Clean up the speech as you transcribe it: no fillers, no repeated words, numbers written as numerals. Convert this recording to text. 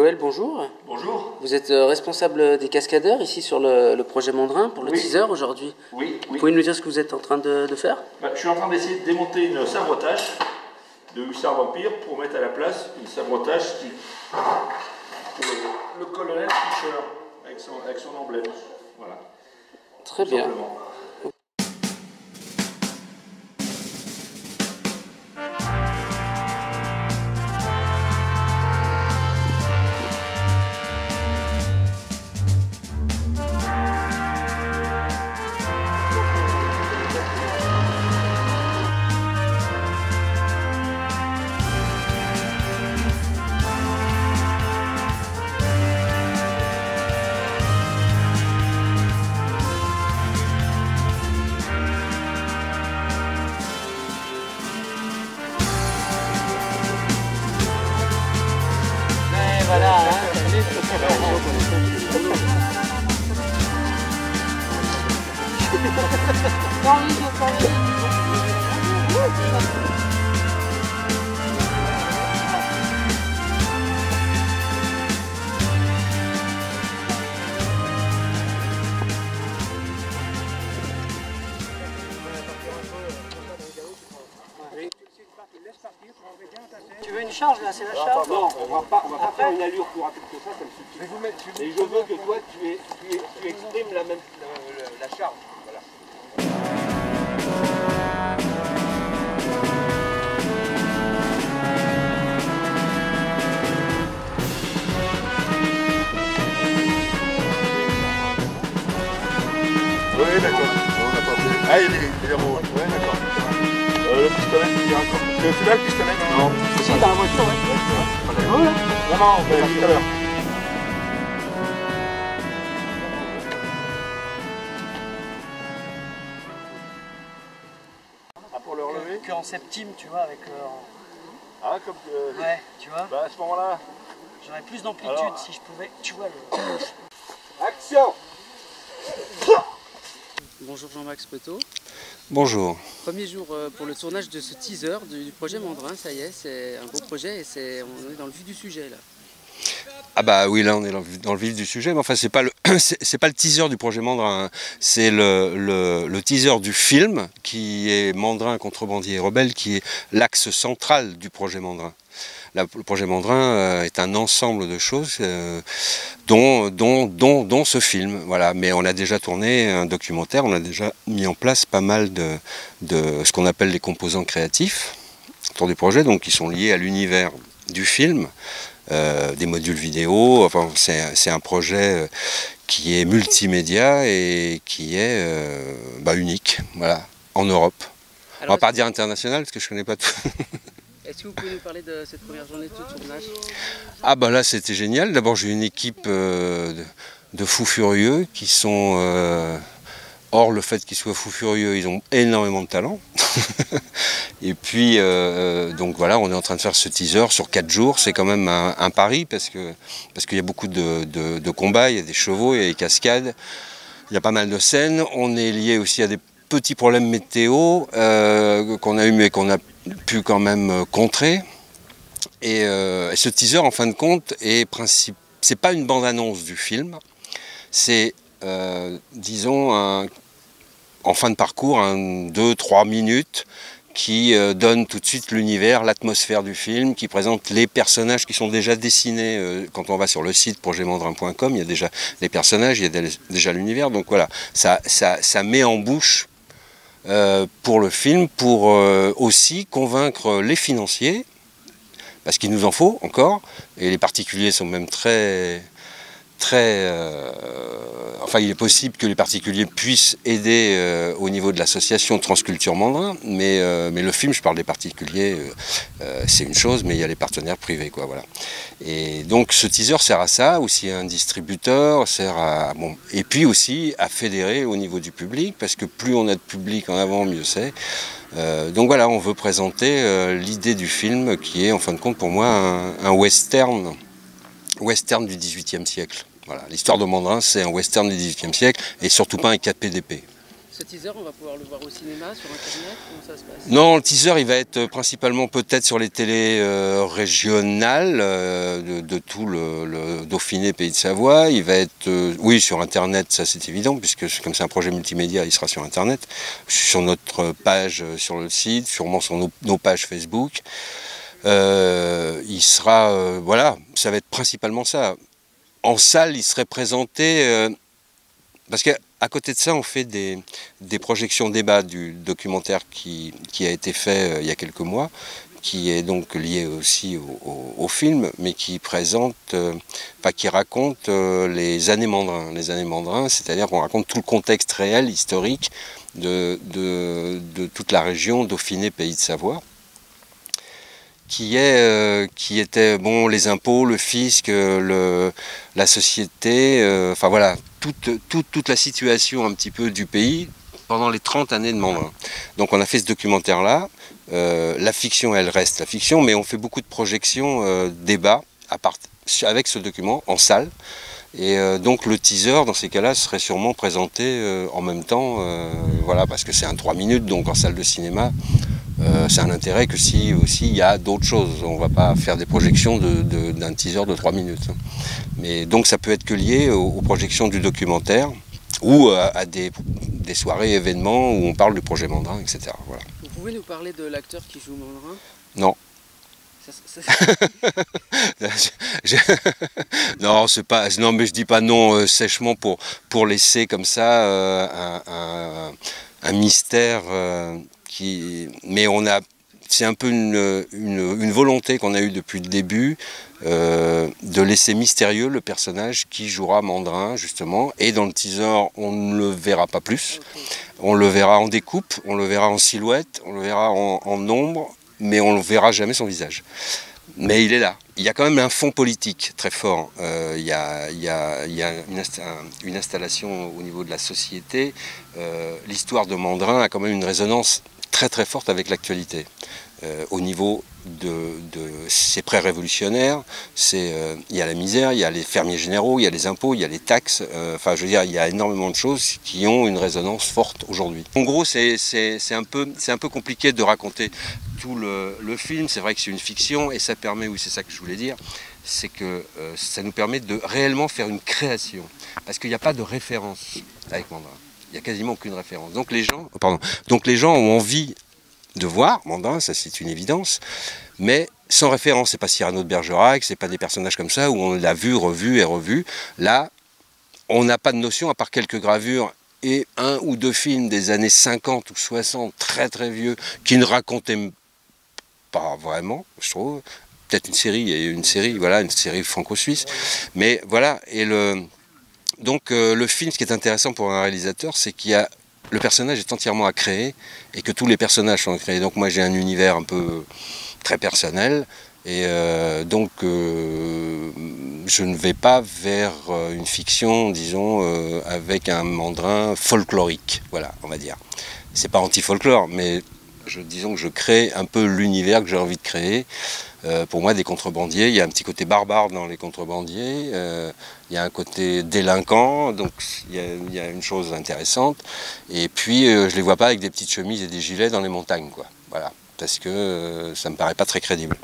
Joël, bonjour. Bonjour. Vous êtes responsable des cascadeurs ici sur le projet Mandrin pour le teaser aujourd'hui. Oui. Vous pouvez nous dire ce que vous êtes en train de faire? Je suis en train d'essayer de démonter une sabre-tâche de Hussard Vampire pour mettre à la place une sabre-tâche qui le colonel Fischer avec son emblème. Voilà. Très bien. Simplement. Voilà, Tu veux une charge là, c'est la charge? Non, on va pas faire une allure plus rapide que ça me suffit. Et je veux que toi tu exprimes la charge. Voilà. Oui, d'accord. On n'a pas fait. Ah, il est rouge. Oui, d'accord. Le pistolet, il y a encore. Tu l'as le pistolet? Non. Si, dans la voiture, ouais. Non, on va aller tout à l'heure. Ah, pour le relever? Qu'en septime, tu vois, avec... Ah, comme... Ouais, tu vois. Bah, à ce moment-là... J'aurais plus d'amplitude Alors... si je pouvais, tu vois, le... Action! Bonjour Jean-Max Petot. Bonjour. Premier jour pour le tournage de ce teaser du projet Mandrin, ça y est, c'est un beau projet et on est dans le vif du sujet là. Ah bah oui, là on est dans le vif du sujet, mais enfin c'est pas le teaser du projet Mandrin, hein. C'est le teaser du film qui est Mandrin, contrebandier et rebelle, qui est l'axe central du projet Mandrin. Le projet Mandrin est un ensemble de choses dont ce film. Voilà. Mais on a déjà tourné un documentaire, on a déjà mis en place pas mal de ce qu'on appelle les composants créatifs autour du projet, donc qui sont liés à l'univers du film, des modules vidéo. Enfin, c'est un projet qui est multimédia et qui est unique, voilà, en Europe. Alors, on va pas dire international parce que je connais pas tout. Est-ce que vous pouvez nous parler de cette première journée de tournage? Ah bah là c'était génial. D'abord j'ai une équipe de fous furieux qui sont... hors le fait qu'ils soient fous furieux, ils ont énormément de talent. Et puis donc voilà, on est en train de faire ce teaser sur 4 jours. C'est quand même un pari parce qu'il y a beaucoup de combats, il y a des chevaux, il y a des cascades, il y a pas mal de scènes. On est lié aussi à des petits problèmes météo qu'on a eu mais qu'on a pu quand même contrer. Et ce teaser, en fin de compte, c'est pas une bande-annonce du film, c'est, disons, en fin de parcours, 2-3 minutes, qui donne tout de suite l'univers, l'atmosphère du film, qui présente les personnages qui sont déjà dessinés. Quand on va sur le site projetmandrin.com, il y a déjà les personnages, il y a déjà l'univers. Donc voilà, ça met en bouche pour le film, pour aussi convaincre les financiers, parce qu'il nous en faut encore, et les particuliers sont même enfin, il est possible que les particuliers puissent aider au niveau de l'association Transculture Mandrin, mais le film, je parle des particuliers, c'est une chose, mais il y a les partenaires privés, quoi, voilà. Et donc ce teaser sert à ça, aussi à un distributeur, et puis aussi à fédérer au niveau du public, parce que plus on a de public en avant, mieux c'est. Donc voilà, on veut présenter l'idée du film qui est, en fin de compte, pour moi, un western du XVIIIe siècle. Voilà, l'histoire de Mandrin, c'est un western du XVIIIe siècle et surtout pas un KPDP. Ce teaser, on va pouvoir le voir au cinéma, sur Internet, comment ça se passe? Non, le teaser, il va être principalement peut-être sur les télés régionales de tout le Dauphiné, Pays de Savoie. Il va être, oui, sur Internet, ça c'est évident, puisque comme c'est un projet multimédia, il sera sur Internet, sur notre page sur le site, sûrement sur nos pages Facebook. Il sera, voilà, ça va être principalement ça. En salle, il serait présenté, parce qu'à côté de ça, on fait des projections débat du documentaire qui a été fait il y a quelques mois, qui est donc lié aussi au film, mais qui présente, qui raconte les années Mandrin. Les années Mandrin, c'est-à-dire qu'on raconte tout le contexte réel, historique de toute la région Dauphiné, Pays de Savoie, qui était bon, les impôts, le fisc, la société, enfin voilà, toute la situation un petit peu du pays pendant les 30 années de Mandrin. Donc on a fait ce documentaire-là. La fiction, elle reste la fiction, mais on fait beaucoup de projections, débats avec ce document en salle. Et donc le teaser, dans ces cas-là, serait sûrement présenté en même temps, voilà, parce que c'est un 3 minutes, donc en salle de cinéma. C'est un intérêt que si aussi il y a d'autres choses. On ne va pas faire des projections d'un teaser de 3 minutes. Mais donc ça peut être que lié aux projections du documentaire ou à des soirées, événements où on parle du projet Mandrin, etc. Voilà. Vous pouvez nous parler de l'acteur qui joue Mandrin? Non. Non, c'est pas. Non, mais je dis pas non sèchement pour laisser comme ça un mystère. Mais c'est un peu une volonté qu'on a eue depuis le début de laisser mystérieux le personnage qui jouera Mandrin justement. Et dans le teaser, on ne le verra pas plus. On le verra en découpe, on le verra en silhouette, on le verra en ombre, mais on ne verra jamais son visage. Mais il est là. Il y a quand même un fond politique très fort. Il y a une installation au niveau de la société. L'histoire de Mandrin a quand même une résonance très très forte avec l'actualité. Au niveau de ces pré-révolutionnaires, il y a la misère, il y a les fermiers généraux, il y a les impôts, il y a les taxes. Enfin, je veux dire, il y a énormément de choses qui ont une résonance forte aujourd'hui. En gros, c'est un peu compliqué de raconter tout le film. C'est vrai que c'est une fiction et ça permet, oui, c'est ça que je voulais dire, c'est que ça nous permet de réellement faire une création. Parce qu'il n'y a pas de référence avec Mandrin. Il n'y a quasiment aucune référence. Donc les gens ont envie de voir Mandrin, ça c'est une évidence, mais sans référence. C'est pas Cyrano de Bergerac, c'est pas des personnages comme ça où on l'a vu, revu et revu. Là, on n'a pas de notion, à part quelques gravures et 1 ou 2 films des années 50 ou 60, très très vieux, qui ne racontaient pas vraiment, je trouve. Peut-être une série franco-suisse. Mais voilà, donc le film, ce qui est intéressant pour un réalisateur, c'est le personnage est entièrement à créer et que tous les personnages sont à créer. Donc moi j'ai un univers un peu très personnel et donc je ne vais pas vers une fiction, disons, avec un Mandrin folklorique, voilà, on va dire. C'est pas anti-folklore, mais disons que je crée un peu l'univers que j'ai envie de créer. Pour moi, des contrebandiers, il y a un petit côté barbare dans les contrebandiers, il y a un côté délinquant, donc il y a une chose intéressante. Et puis, je ne les vois pas avec des petites chemises et des gilets dans les montagnes, quoi. Voilà, parce que ça me paraît pas très crédible.